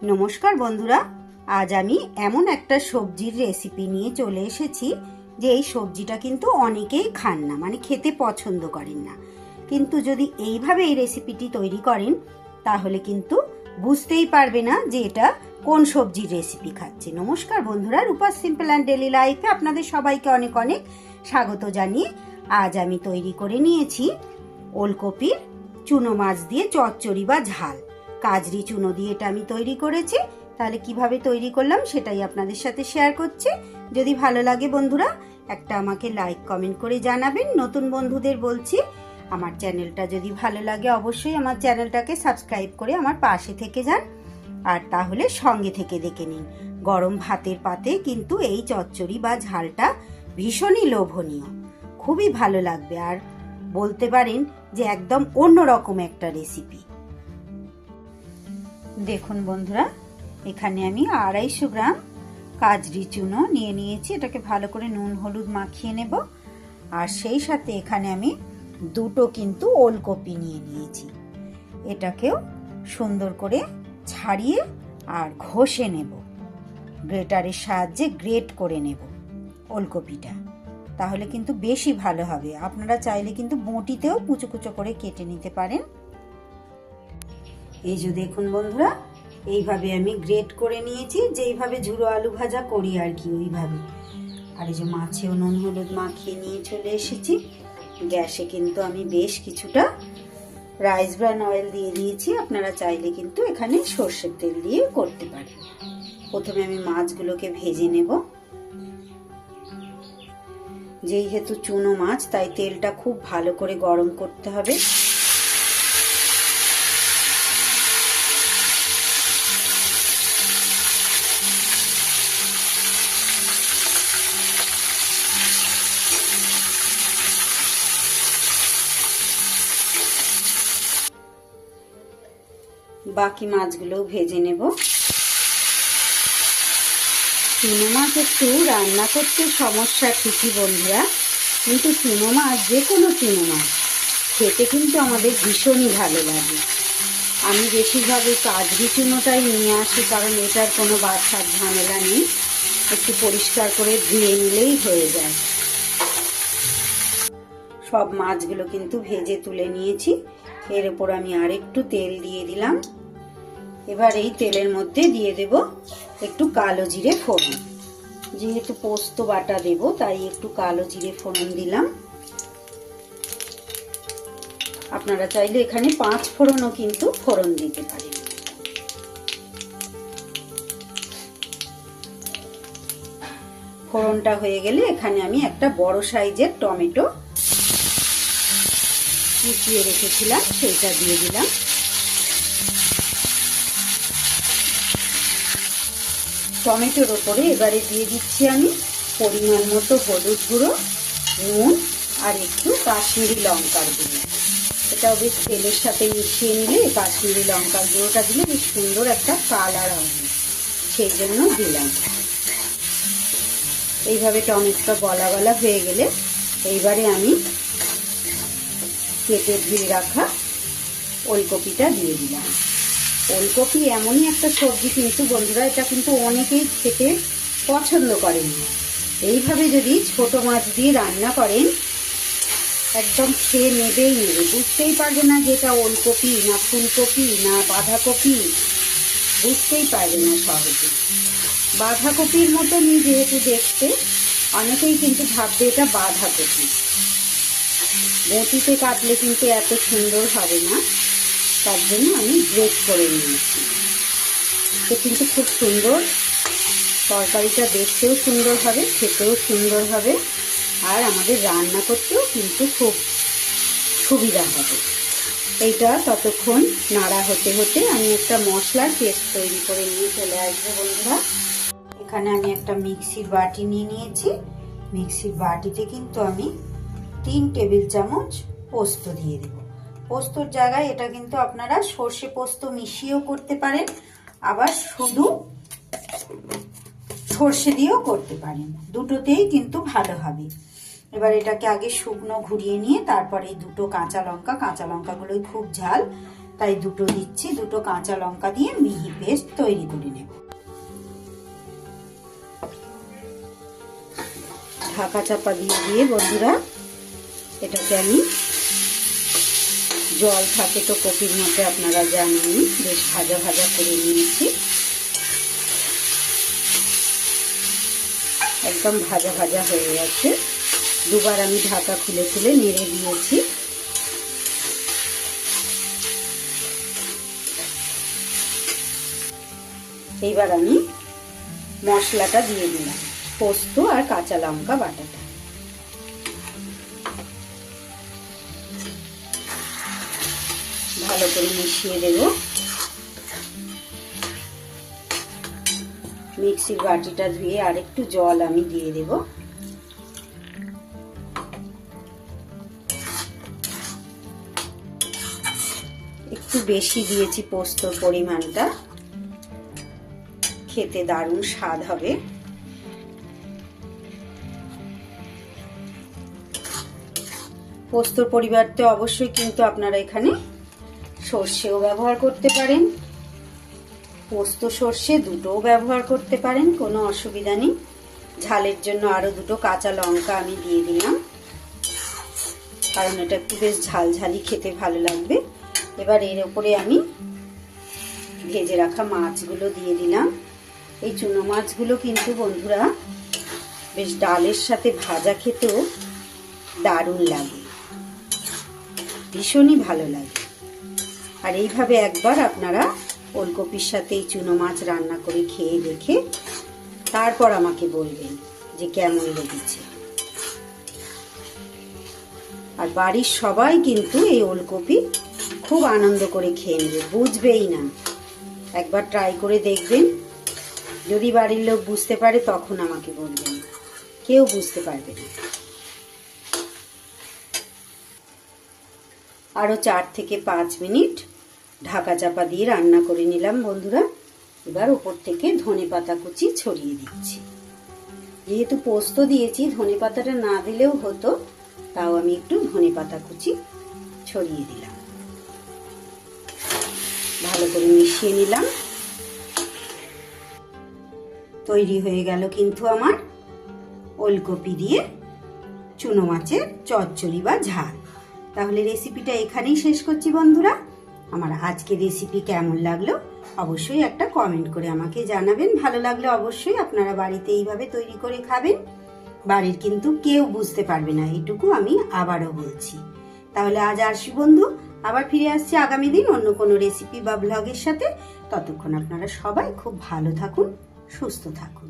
নমস্কার বন্ধুরা, আজ আমি এমন একটা সবজির রেসিপি নিয়ে চলে এসেছি যে এই সবজিটা কিন্তু অনেকেই খান না, মানে খেতে পছন্দ করেন না। কিন্তু যদি এইভাবে এই রেসিপিটি তৈরি করেন তাহলে কিন্তু বুঝতেই পারবে না যে এটা কোন সবজির রেসিপি খাচ্ছে। নমস্কার বন্ধুরা, রূপা সিম্পল অ্যান্ড ডেলি লাইফে আপনাদের সবাইকে অনেক অনেক স্বাগত জানিয়ে আজ আমি তৈরি করে নিয়েছি ওলকপির চুনো মাছ দিয়ে চচ্চড়ি বা ঝাল। কাজরি চুনো দিয়ে এটা আমি তৈরি করেছি। তাহলে কিভাবে তৈরি করলাম সেটাই আপনাদের সাথে শেয়ার করছি। যদি ভালো লাগে বন্ধুরা একটা আমাকে লাইক কমেন্ট করে জানাবেন। নতুন বন্ধুদের বলছি, আমার চ্যানেলটা যদি ভালো লাগে অবশ্যই আমার চ্যানেলটাকে সাবস্ক্রাইব করে আমার পাশে থেকে যান, আর তাহলে সঙ্গে থেকে দেখে নিন। গরম ভাতের পাতে কিন্তু এই চচ্চড়ি বা ঝালটা ভীষণই লোভনীয়, খুবই ভালো লাগবে, আর বলতে পারেন যে একদম অন্যরকম একটা রেসিপি। দেখুন বন্ধুরা, এখানে আমি 250 গ্রাম কাজরি চুনো নিয়ে নিয়েছি। এটাকে ভালো করে নুন হলুদ মাখিয়ে নেব। আর সেই সাথে এখানে আমি দুটো কিন্তু ওলকপি নিয়ে নিয়েছি। এটাকেও সুন্দর করে ছাড়িয়ে আর ঘষে নেব, গ্রেটারের সাহায্যে গ্রেট করে নেব ওলকপিটা, তাহলে কিন্তু বেশি ভালো হবে। আপনারা চাইলে কিন্তু বটিতেও কুচো কুচো করে কেটে নিতে পারেন। এই যে দেখুন বন্ধুরা, এইভাবে আমি গ্রেট করে নিয়েছি, যেইভাবে ঝুড়ো আলু ভাজা করি আর কি ওইভাবে। আর এই যে মাছেও নুন হলুদ মাখিয়ে নিয়ে চলে এসেছি। গ্যাসে কিন্তু আমি বেশ কিছুটা রাইস ব্রান অয়েল দিয়ে দিয়েছি। আপনারা চাইলে কিন্তু এখানে সর্ষের তেল দিয়ে করতে পারেন। প্রথমে আমি মাছগুলোকে ভেজে নেব। যেহেতু চুনো মাছ তাই তেলটা খুব ভালো করে গরম করতে হবে। বাকি মাছগুলো ভেজে নেব। চুনো মাছ একটু রান্না করতে সমস্যা ঠিকই বন্ধুরা, কিন্তু চুনো মাছ, যে কোনো চুনো মাছ খেতে কিন্তু আমাদের ভীষণই ভালো লাগে। আমি বেশিরভাগ এই কাজরি চুনোটাই নিয়ে আসি, কারণ এটার কোনো বাছার ঝামেলা নেই, একটু পরিষ্কার করে ধুয়ে নিলেই হয়ে যায়। সব মাছগুলো কিন্তু ভেজে তুলে নিয়েছি। এর উপর আমি আরেকটু তেল দিয়ে দিলাম। এবার এই তেলের মধ্যে দিয়ে দেব একটু কালো জিরে ফোড়ন। যেহেতু পোস্ত বাটা দেব তাই একটু কালো জিরে ফোড়ন দিলাম। আপনারা চাইলে এখানে 5 ফোড়নও কিন্তু ফোড়ন দিতে পারেন। ফোড়নটা হয়ে গেলে এখানে আমি একটা বড় সাইজের টমেটো কুচিয়ে রেখেছিলাম সেইটা দিয়ে দিলাম। টমেটোর ওপরে এবারে দিয়ে দিচ্ছি আমি পরিমাণ মতো হলুদ গুঁড়ো, নুন আর একটু কাশ্মীরি লঙ্কার গুঁড়ো। এটাও বেশ তেলের সাথে মিশিয়ে নিলে কাশ্মীরি লঙ্কার গুঁড়োটা দিলে বেশ সুন্দর একটা কালার হবে, সেই জন্য দিলাম। এইভাবে টমেটোটা গলা গলা হয়ে গেলে এইবারে আমি কেটে ধুয়ে রাখা ওলকপিটা দিয়ে দিলাম। ওলকপি এমনই একটা সবজি কিন্তু বন্ধুরা, এটা কিন্তু অনেকেই খেতে পছন্দ করেন না। এইভাবে যদি ছোট মাছ দিয়ে রান্না করেন একদম খেয়ে নেবেই নেবে, বুঝতেই পারবে না যে এটা ওলকপি না ফুলকপি না বাঁধাকপি, বুঝতেই পারবে না সহজে। বাঁধাকপির মতনই যেহেতু দেখতে, অনেকেই কিন্তু ভাববে এটা বাঁধাকপি। বটিতে কাটলে কিন্তু এত সুন্দর হবে না, তার জন্য আমি গ্রেট করে নিয়েছি। তো কিন্তু খুব সুন্দর, তরকারিটা দেখতেও সুন্দর হবে, খেতেও সুন্দর হবে, আর আমাদের রান্না করতেও কিন্তু খুব সুবিধা হবে। এইটা ততক্ষণ নাড়া হতে হতে আমি একটা মশলার পেস্ট তৈরি করে নিয়ে চলে আসবো বন্ধুরা। এখানে আমি একটা মিক্সির বাটি নিয়ে নিয়েছি। মিক্সির বাটিতে কিন্তু আমি 3 টেবিল চামচ পোস্ত দিয়ে দেব। পোস্তর জায়গায় এটা কিন্তু আপনারা সর্ষে পোস্ত মিশিয়েও করতে পারেন, আবার শুধু সর্ষে দিয়েও করতে পারেন, দুটোতেই কিন্তু ভালো হবে। এবার এটাকে আগে শুকনো ঘুরিয়ে নিয়ে তারপরে এই দুটো কাঁচা লঙ্কাগুলোই খুব ঝাল, তাই দুটো দিচ্ছি। দুটো কাঁচা লঙ্কা দিয়ে মিহি পেস্ট তৈরি করে নেব। ঢাকা চাপা দিয়ে দিয়ে বন্ধুরা এটাকে আমি, জল থাকে তো কপির মধ্যে আপনারা জানেন, বেশ ভাজা ভাজা করে নিয়েছি। একদম ভাজা ভাজা হয়ে গেছে। দুবার আমি ঢাকা খুলে খুলে নেড়ে দিয়েছি। এইবার আমি মশলাটা দিয়ে দিলাম, পোস্ত আর কাঁচা লঙ্কা বাটাটা। ভালো করে মিশিয়ে দেব। মিক্সির বাটিটা ধুয়ে আর একটু জল আমি দিয়ে দেব। একটু বেশি দিয়েছি পোস্তর পরিমাণটা, খেতে দারুণ স্বাদ হবে। পোস্তর পরিবর্তে অবশ্যই কিন্তু আপনারা এখানে সর্ষেও ব্যবহার করতে পারেন, পোস্ত সর্ষে দুটোও ব্যবহার করতে পারেন, কোনো অসুবিধা নেই। ঝালের জন্য আরো দুটো কাঁচা লঙ্কা আমি দিয়ে দিলাম, কারণ এটা একটু বেশ ঝালঝালি খেতে ভালো লাগবে। এবার এর উপরে আমি ভেজে রাখা মাছগুলো দিয়ে দিলাম। এই চুনো মাছগুলো কিন্তু বন্ধুরা বেশ ডালের সাথে ভাজা খেতেও দারুণ লাগে, ভীষণই ভালো লাগে। আর এইভাবে একবার আপনারা ওলকপির সাথে এই চুনো মাছ রান্না করে খেয়ে দেখে তারপর আমাকে বলবেন যে কেমন লেগেছে। আর বাড়ির সবাই কিন্তু এই ওলকপি খুব আনন্দ করে খেয়ে নেবে, বুঝবেই না। একবার ট্রাই করে দেখবেন, যদি বাড়ির লোক বুঝতে পারে তখন আমাকে বলবেন, কেউ বুঝতে পারবে না। আরো 4 থেকে 5 মিনিট ঢাকা চাপা দিয়ে রান্না করে নিলাম বন্ধুরা। এবার উপর থেকে ধনেপাতা কুচি ছড়িয়ে দিচ্ছি। যেহেতু পোস্ত দিয়েছি, ধনেপাতাটা না দিলেও হতো, তাও আমি একটু ধনেপাতা কুচি ছড়িয়ে দিলাম। ভালো করে মিশিয়ে নিলাম। তৈরি হয়ে গেল কিন্তু আমার ওলকপি দিয়ে চুনো মাছের চচ্চড়ি বা ঝাল। তাহলে রেসিপিটা এখানেই শেষ করছি বন্ধুরা। আমার আজকের রেসিপি কেমন লাগলো অবশ্যই একটা কমেন্ট করে আমাকে জানাবেন। ভালো লাগলে অবশ্যই আপনারা বাড়িতে এইভাবে তৈরি করে খাবেন, বাড়ির কিন্তু কেউ বুঝতে পারবে না, এটুকু আমি আবারও বলছি। তাহলে আজ আসি বন্ধু, আবার ফিরে আসছি আগামী দিন অন্য কোনো রেসিপি বা ব্লগের সাথে। ততক্ষণ আপনারা সবাই খুব ভালো থাকুন, সুস্থ থাকুন।